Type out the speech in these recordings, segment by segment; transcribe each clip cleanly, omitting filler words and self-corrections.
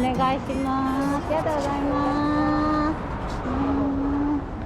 願いします。ありがとうございます。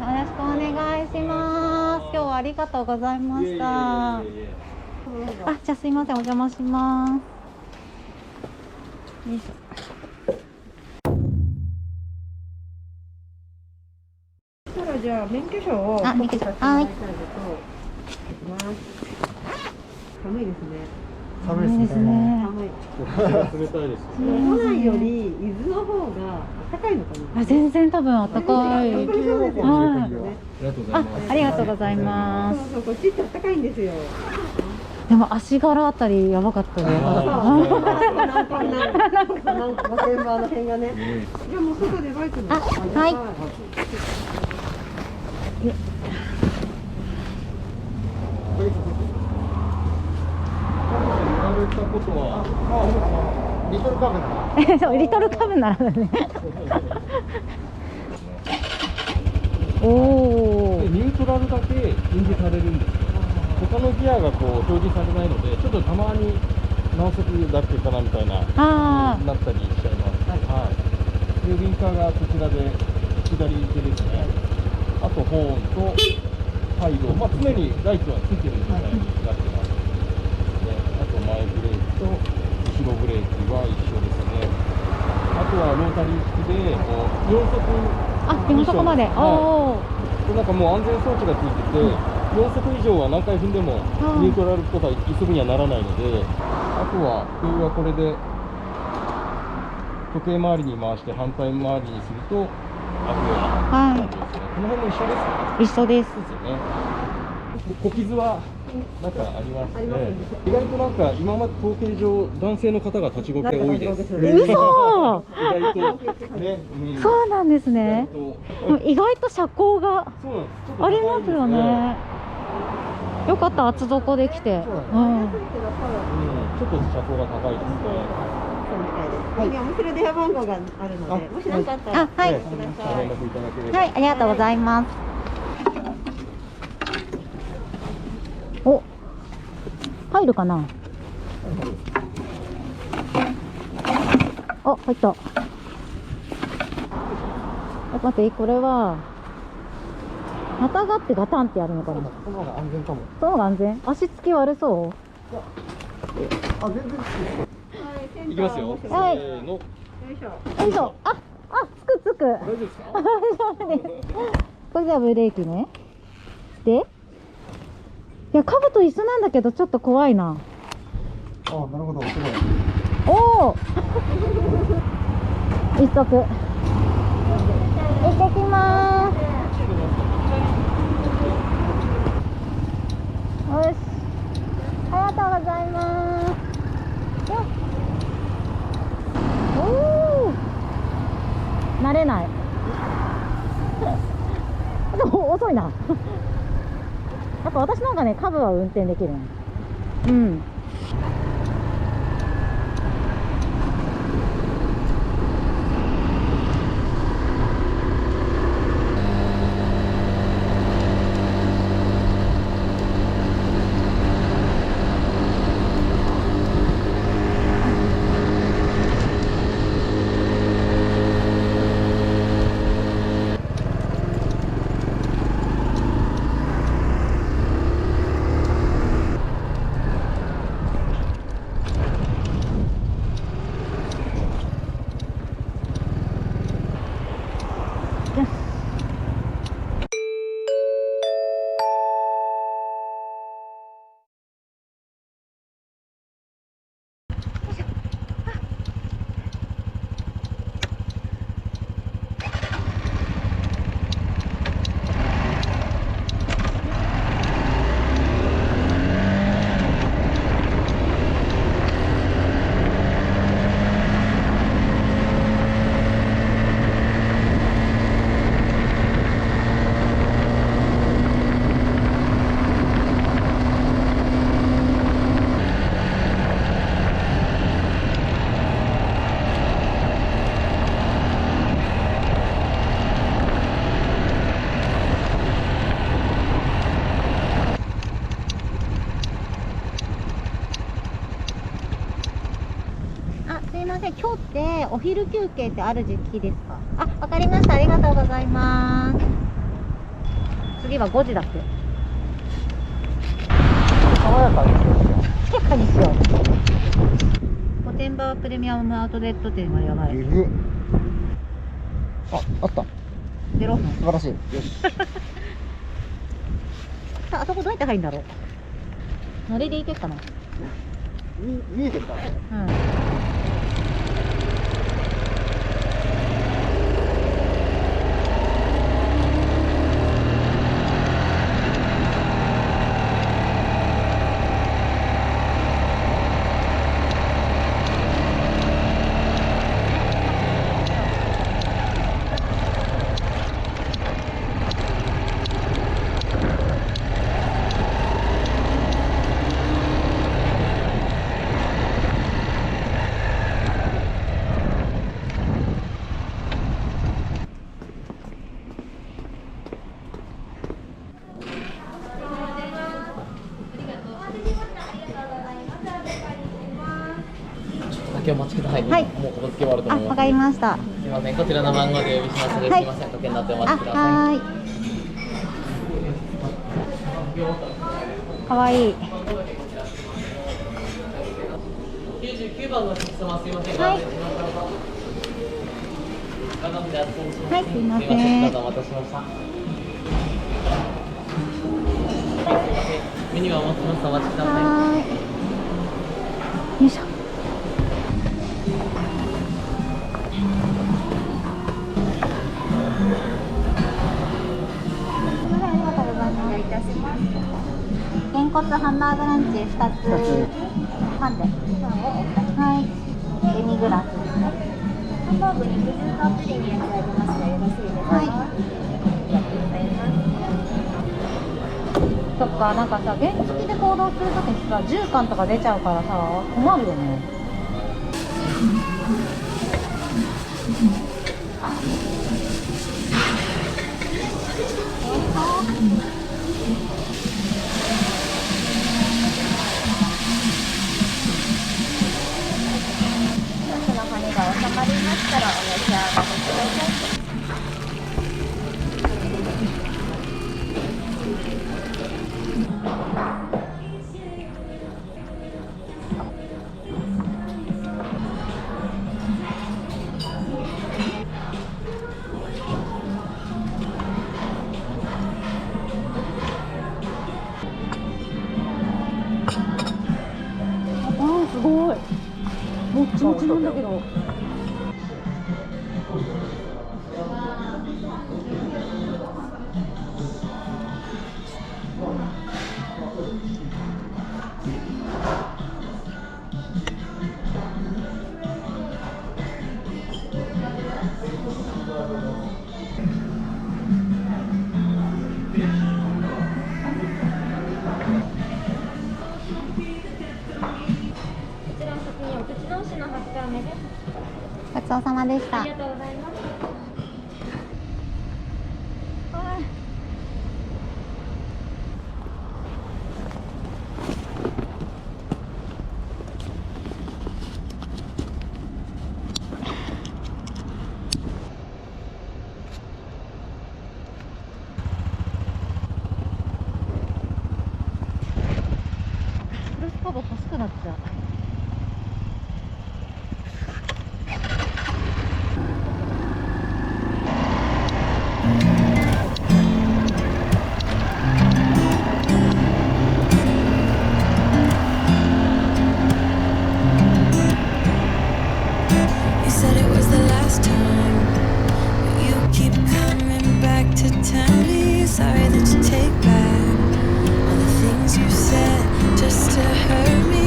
よろしくお願いします。今日はありがとうございました。じゃあすいません、お邪魔します。よいしょ。じゃあ免許証を免許証、はい。寒いですね。寒いですね。冷たいです。都内より伊豆の方が暖かいのかな。全然多分暖かい。はい。ありがとうございます。ありがとうございます。そうそう、こっちって暖かいんですよ。でも足柄あたりやばかったね。なんか現場の辺がね。じゃあもう外でバイクの。はい。ったことは、リトルカブな。そう、リトルカブならね。おお。ニュートラルだけ印字されるんですよ。他のギアがこう表示されないので、ちょっとたまに何速だっけかなみたいななったりしちゃいます。はい。で、ウインカーがこちらで左手ですね。あとホーンとハイド、常にライトはついてる状態になってます。あと前ブレーキと後ろブレーキは一緒ですね。あとはロータリー式で4速4速まで。おお。なんかもう安全装置がついてて、4速以上は何回踏んでもニュートラルとか1速にはならないので、あとは冬はこれで時計回りに回して反対回りにすると開くような感じですね。この辺も一緒ですか？一緒です。そうですよね。小傷はなんかありますね。意外となんか今まで統計上男性の方が立ちこけ多いです。嘘。意外とね。そうなんですね。意外と車高がありますよね。よかった厚底できて。ちょっと車高が高いですね。はい、お店の電話番号があるので、もし何かあったらはい、連絡いただければ。はい、ありがとうございます。お、入るかな。あ、入った。待って、これはまたがってガタンってやるのかな。その方が安全かも。その方が安全。足つき悪そう。全然いきますよ。はい。せーの。よいしょ。よいしょ。つく。大丈夫ですか？大丈夫です。これじゃあブレーキね。で、いやカブと一緒なんだけどちょっと怖いな。なるほど。すごい。おお。一足。行ってきます。よし。ありがとうございます。おお。慣れない。でも遅いな。やっぱ私なんかね、カブは運転できるね。うん。せん、今日ってお昼休憩ってある時期ですか？あ、わかりました。ありがとうございます。次は5時だっけ？爽やかにしよ静かにしよう。御殿場プレミアムアウトレット店がやばい。あった。0分。素晴らしい。よし。さあ、あそこどうやって入るんだろう。乗りで行けっかな。見えてるかな。うん。お待ちください。はいもう片付け終わるとあ、思います。わかりました。すみません、こちらの番号でお呼びしますので、はいすみません、時計になってお待あ、ちください。はーい。かわいい。99番のお客様、すみません。はい。はい、すいません。どうぞお待たせしました。メニューはお待ちします。お待ちください。はーい。よいしょ。げんこつハンバーグランチ2つパンではい、デミグラスですね。ハンバーグ肉汁たっぷりに焼いてありますがよろしいですか？はい。そっか、なんかさ、原付で行動するときにさ、10巻とか出ちゃうからさ、困るよね。すごい。もっちもちなんだけど。ごちそうさまでした。ありがとうございます。クロスカーブ欲しくなっちゃう。You said it was the last time, but you keep coming back to tell me sorry that you take back all the things you said just to hurt me.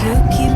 You keep